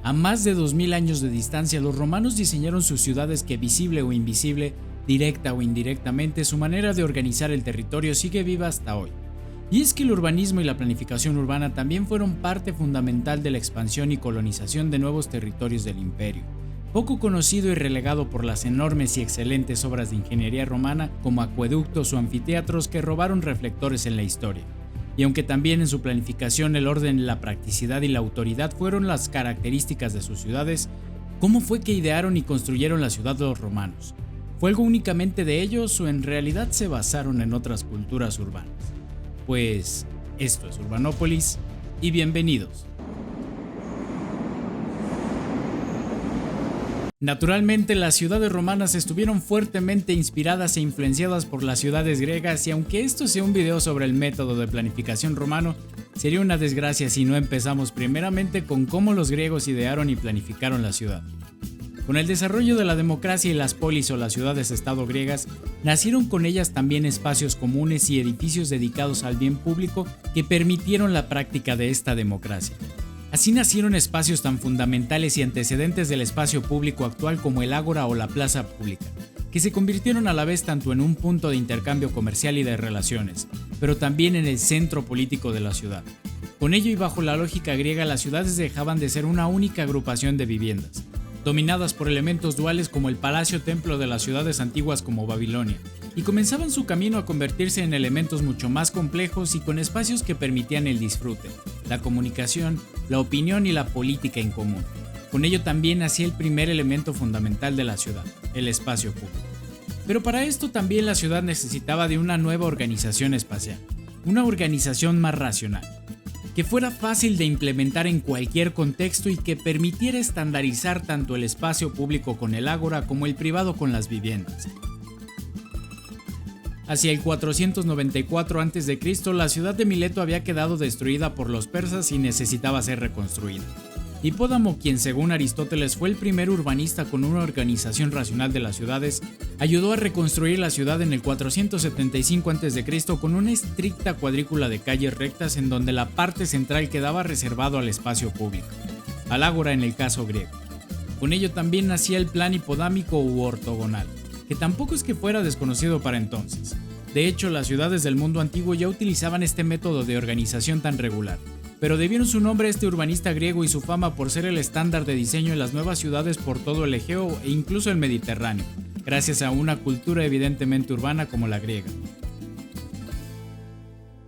A más de 2000 años de distancia, los romanos diseñaron sus ciudades que, visible o invisible, directa o indirectamente, su manera de organizar el territorio sigue viva hasta hoy. Y es que el urbanismo y la planificación urbana también fueron parte fundamental de la expansión y colonización de nuevos territorios del imperio, poco conocido y relegado por las enormes y excelentes obras de ingeniería romana como acueductos o anfiteatros que robaron reflectores en la historia. Y aunque también en su planificación el orden, la practicidad y la autoridad fueron las características de sus ciudades, ¿cómo fue que idearon y construyeron la ciudad los romanos? ¿Fue algo únicamente de ellos o en realidad se basaron en otras culturas urbanas? Pues esto es Urbanópolis y bienvenidos. Naturalmente, las ciudades romanas estuvieron fuertemente inspiradas e influenciadas por las ciudades griegas, y aunque esto sea un video sobre el método de planificación romano, sería una desgracia si no empezamos primeramente con cómo los griegos idearon y planificaron la ciudad. Con el desarrollo de la democracia y las polis o las ciudades-estado griegas, nacieron con ellas también espacios comunes y edificios dedicados al bien público que permitieron la práctica de esta democracia. Así nacieron espacios tan fundamentales y antecedentes del espacio público actual como el ágora o la plaza pública, que se convirtieron a la vez tanto en un punto de intercambio comercial y de relaciones, pero también en el centro político de la ciudad. Con ello y bajo la lógica griega, las ciudades dejaban de ser una única agrupación de viviendas, dominadas por elementos duales como el palacio-templo de las ciudades antiguas como Babilonia, y comenzaban su camino a convertirse en elementos mucho más complejos y con espacios que permitían el disfrute, la comunicación, la opinión y la política en común. Con ello también nacía el primer elemento fundamental de la ciudad, el espacio público. Pero para esto también la ciudad necesitaba de una nueva organización espacial, una organización más racional, que fuera fácil de implementar en cualquier contexto y que permitiera estandarizar tanto el espacio público con el ágora como el privado con las viviendas. Hacia el 494 a.C., la ciudad de Mileto había quedado destruida por los persas y necesitaba ser reconstruida. Hipódamo, quien según Aristóteles fue el primer urbanista con una organización racional de las ciudades, ayudó a reconstruir la ciudad en el 475 a.C. con una estricta cuadrícula de calles rectas en donde la parte central quedaba reservado al espacio público, al ágora en el caso griego. Con ello también nacía el plan hipodámico u ortogonal, que tampoco es que fuera desconocido para entonces. De hecho, las ciudades del mundo antiguo ya utilizaban este método de organización tan regular, pero debieron su nombre a este urbanista griego y su fama por ser el estándar de diseño en las nuevas ciudades por todo el Egeo e incluso el Mediterráneo, gracias a una cultura evidentemente urbana como la griega.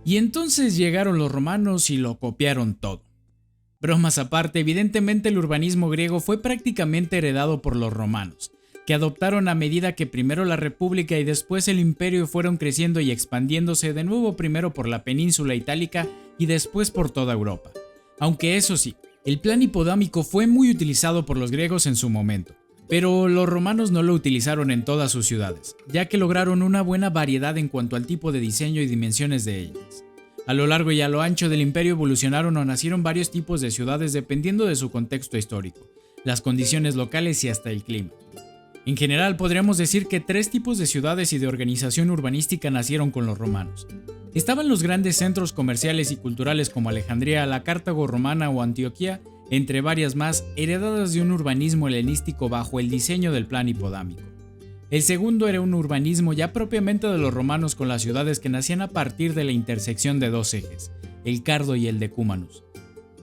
Y entonces llegaron los romanos y lo copiaron todo. Bromas aparte, evidentemente el urbanismo griego fue prácticamente heredado por los romanos, que adoptaron a medida que primero la República y después el Imperio fueron creciendo y expandiéndose de nuevo, primero por la península itálica y después por toda Europa. Aunque eso sí, el plan hipodámico fue muy utilizado por los griegos en su momento, pero los romanos no lo utilizaron en todas sus ciudades, ya que lograron una buena variedad en cuanto al tipo de diseño y dimensiones de ellas. A lo largo y a lo ancho del imperio evolucionaron o nacieron varios tipos de ciudades dependiendo de su contexto histórico, las condiciones locales y hasta el clima. En general, podríamos decir que 3 tipos de ciudades y de organización urbanística nacieron con los romanos. Estaban los grandes centros comerciales y culturales como Alejandría, la Cartago romana o Antioquía, entre varias más, heredadas de un urbanismo helenístico bajo el diseño del plan hipodámico. El segundo era un urbanismo ya propiamente de los romanos con las ciudades que nacían a partir de la intersección de 2 ejes, el Cardo y el Decúmanus.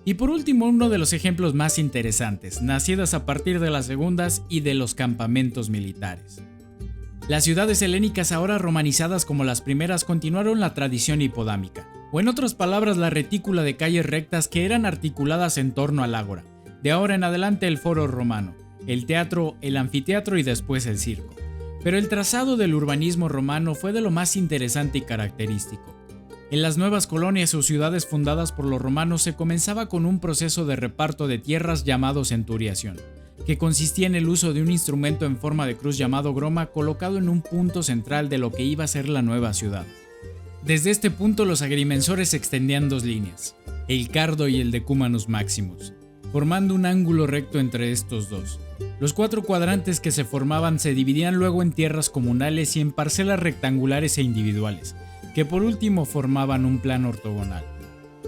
Y por último, uno de los ejemplos más interesantes, nacidas a partir de las segundas y de los campamentos militares. Las ciudades helénicas, ahora romanizadas como las primeras, continuaron la tradición hipodámica, o en otras palabras la retícula de calles rectas que eran articuladas en torno al ágora. De ahora en adelante el foro romano, el teatro, el anfiteatro y después el circo. Pero el trazado del urbanismo romano fue de lo más interesante y característico. En las nuevas colonias o ciudades fundadas por los romanos se comenzaba con un proceso de reparto de tierras llamado centuriación, que consistía en el uso de un instrumento en forma de cruz llamado groma colocado en un punto central de lo que iba a ser la nueva ciudad. Desde este punto los agrimensores extendían 2 líneas, el Cardo y el Decumanus Maximus, formando un ángulo recto entre estos dos. Los 4 cuadrantes que se formaban se dividían luego en tierras comunales y en parcelas rectangulares e individuales, que por último formaban un plano ortogonal.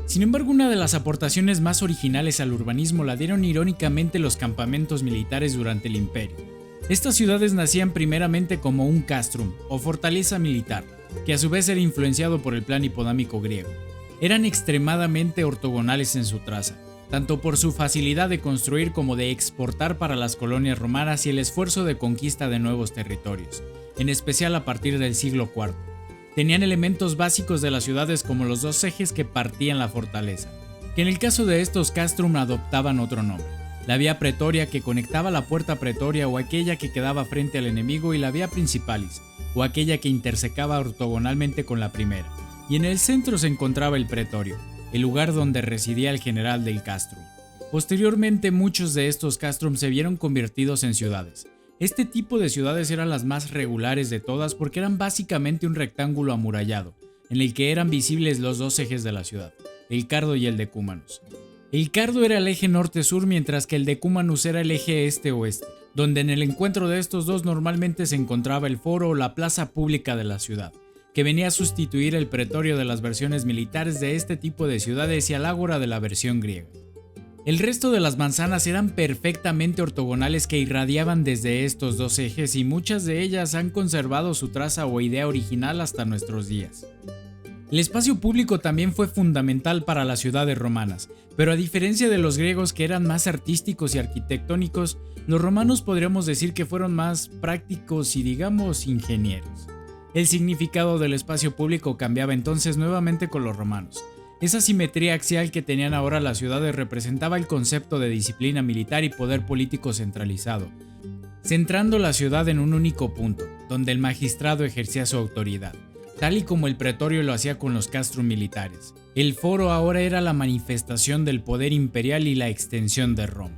Sin embargo, una de las aportaciones más originales al urbanismo la dieron irónicamente los campamentos militares durante el Imperio. Estas ciudades nacían primeramente como un castrum, o fortaleza militar, que a su vez era influenciado por el plan hipodámico griego. Eran extremadamente ortogonales en su traza, tanto por su facilidad de construir como de exportar para las colonias romanas y el esfuerzo de conquista de nuevos territorios, en especial a partir del siglo IV. Tenían elementos básicos de las ciudades como los dos ejes que partían la fortaleza, que en el caso de estos castrum adoptaban otro nombre: la vía pretoria, que conectaba la puerta pretoria o aquella que quedaba frente al enemigo, y la vía principalis, o aquella que intersecaba ortogonalmente con la primera, y en el centro se encontraba el pretorio, el lugar donde residía el general del castrum. Posteriormente, muchos de estos castrum se vieron convertidos en ciudades. Este tipo de ciudades eran las más regulares de todas porque eran básicamente un rectángulo amurallado, en el que eran visibles los dos ejes de la ciudad, el Cardo y el Decúmanus. El Cardo era el eje norte-sur, mientras que el Decúmanus era el eje este-oeste, donde en el encuentro de estos dos normalmente se encontraba el foro o la plaza pública de la ciudad, que venía a sustituir el pretorio de las versiones militares de este tipo de ciudades y al ágora de la versión griega. El resto de las manzanas eran perfectamente ortogonales que irradiaban desde estos dos ejes, y muchas de ellas han conservado su traza o idea original hasta nuestros días. El espacio público también fue fundamental para las ciudades romanas, pero a diferencia de los griegos, que eran más artísticos y arquitectónicos, los romanos podríamos decir que fueron más prácticos y, digamos, ingenieros. El significado del espacio público cambiaba entonces nuevamente con los romanos. Esa simetría axial que tenían ahora las ciudades representaba el concepto de disciplina militar y poder político centralizado, centrando la ciudad en un único punto, donde el magistrado ejercía su autoridad, tal y como el pretorio lo hacía con los castrum militares. El foro ahora era la manifestación del poder imperial y la extensión de Roma.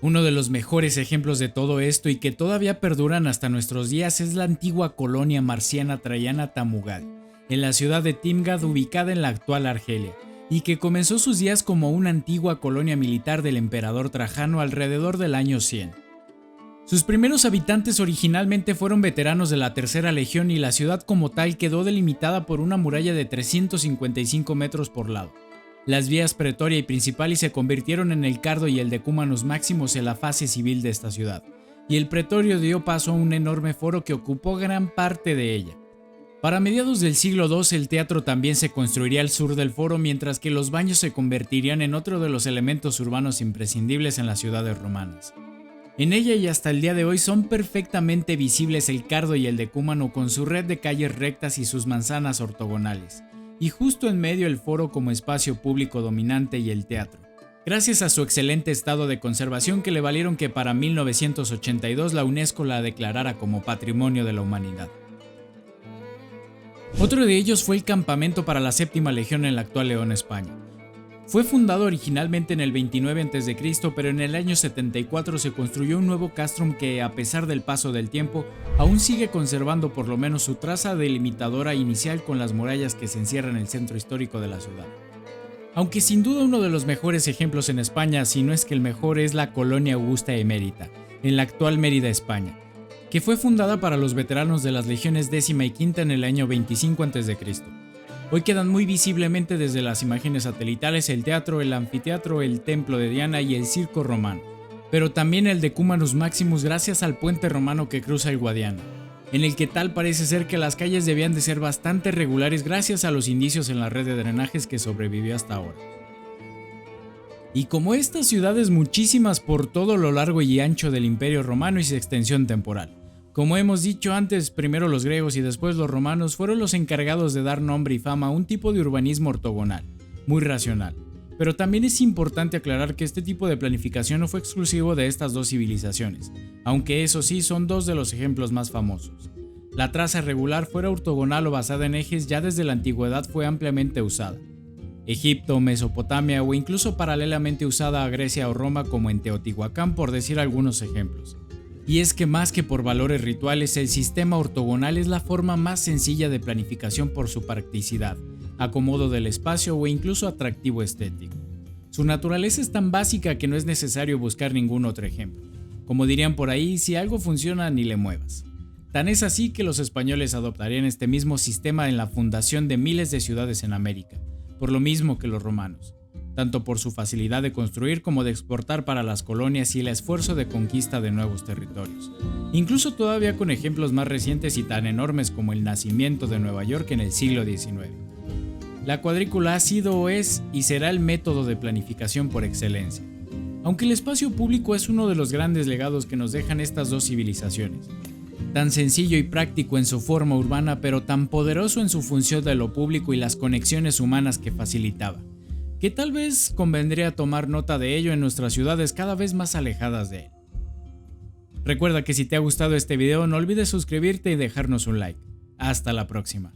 Uno de los mejores ejemplos de todo esto, y que todavía perduran hasta nuestros días, es la antigua colonia marciana traiana Tamugal, en la ciudad de Timgad, ubicada en la actual Argelia, y que comenzó sus días como una antigua colonia militar del emperador Trajano alrededor del año 100. Sus primeros habitantes originalmente fueron veteranos de la Tercera Legión, y la ciudad como tal quedó delimitada por una muralla de 355 metros por lado. Las vías pretoria y principales se convirtieron en el Cardo y el Decúmanus máximos en la fase civil de esta ciudad, y el pretorio dio paso a un enorme foro que ocupó gran parte de ella. Para mediados del siglo II, el teatro también se construiría al sur del foro, mientras que los baños se convertirían en otro de los elementos urbanos imprescindibles en las ciudades romanas. En ella y hasta el día de hoy son perfectamente visibles el Cardo y el Decúmano, con su red de calles rectas y sus manzanas ortogonales, y justo en medio el foro como espacio público dominante y el teatro, gracias a su excelente estado de conservación que le valieron que para 1982 la UNESCO la declarara como Patrimonio de la Humanidad. Otro de ellos fue el campamento para la Séptima Legión en la actual León, España. Fue fundado originalmente en el 29 a.C., pero en el año 74 se construyó un nuevo castrum que, a pesar del paso del tiempo, aún sigue conservando por lo menos su traza delimitadora inicial con las murallas que se encierran en el centro histórico de la ciudad. Aunque sin duda uno de los mejores ejemplos en España, si no es que el mejor, es la Colonia Augusta Emérita, en la actual Mérida, España, que fue fundada para los veteranos de las legiones décima y quinta en el año 25 a.C. Hoy quedan muy visiblemente desde las imágenes satelitales el teatro, el anfiteatro, el templo de Diana y el circo romano, pero también el Decúmanus Maximus gracias al puente romano que cruza el Guadiana, en el que tal parece ser que las calles debían de ser bastante regulares gracias a los indicios en la red de drenajes que sobrevivió hasta ahora. Y como estas ciudades, muchísimas por todo lo largo y ancho del Imperio Romano y su extensión temporal. Como hemos dicho antes, primero los griegos y después los romanos fueron los encargados de dar nombre y fama a un tipo de urbanismo ortogonal, muy racional. Pero también es importante aclarar que este tipo de planificación no fue exclusivo de estas dos civilizaciones, aunque eso sí son dos de los ejemplos más famosos. La traza regular, fuera ortogonal o basada en ejes, ya desde la antigüedad fue ampliamente usada. Egipto, Mesopotamia o incluso paralelamente usada a Grecia o Roma, como en Teotihuacán, por decir algunos ejemplos. Y es que más que por valores rituales, el sistema ortogonal es la forma más sencilla de planificación por su practicidad, acomodo del espacio o incluso atractivo estético. Su naturaleza es tan básica que no es necesario buscar ningún otro ejemplo. Como dirían por ahí, si algo funciona, ni le muevas. Tan es así que los españoles adoptarían este mismo sistema en la fundación de miles de ciudades en América, por lo mismo que los romanos, tanto por su facilidad de construir como de exportar para las colonias y el esfuerzo de conquista de nuevos territorios, incluso todavía con ejemplos más recientes y tan enormes como el nacimiento de Nueva York en el siglo XIX. La cuadrícula ha sido, es y será el método de planificación por excelencia, aunque el espacio público es uno de los grandes legados que nos dejan estas dos civilizaciones. Tan sencillo y práctico en su forma urbana, pero tan poderoso en su función de lo público y las conexiones humanas que facilitaba, que tal vez convendría tomar nota de ello en nuestras ciudades cada vez más alejadas de él. Recuerda que si te ha gustado este video no olvides suscribirte y dejarnos un like. Hasta la próxima.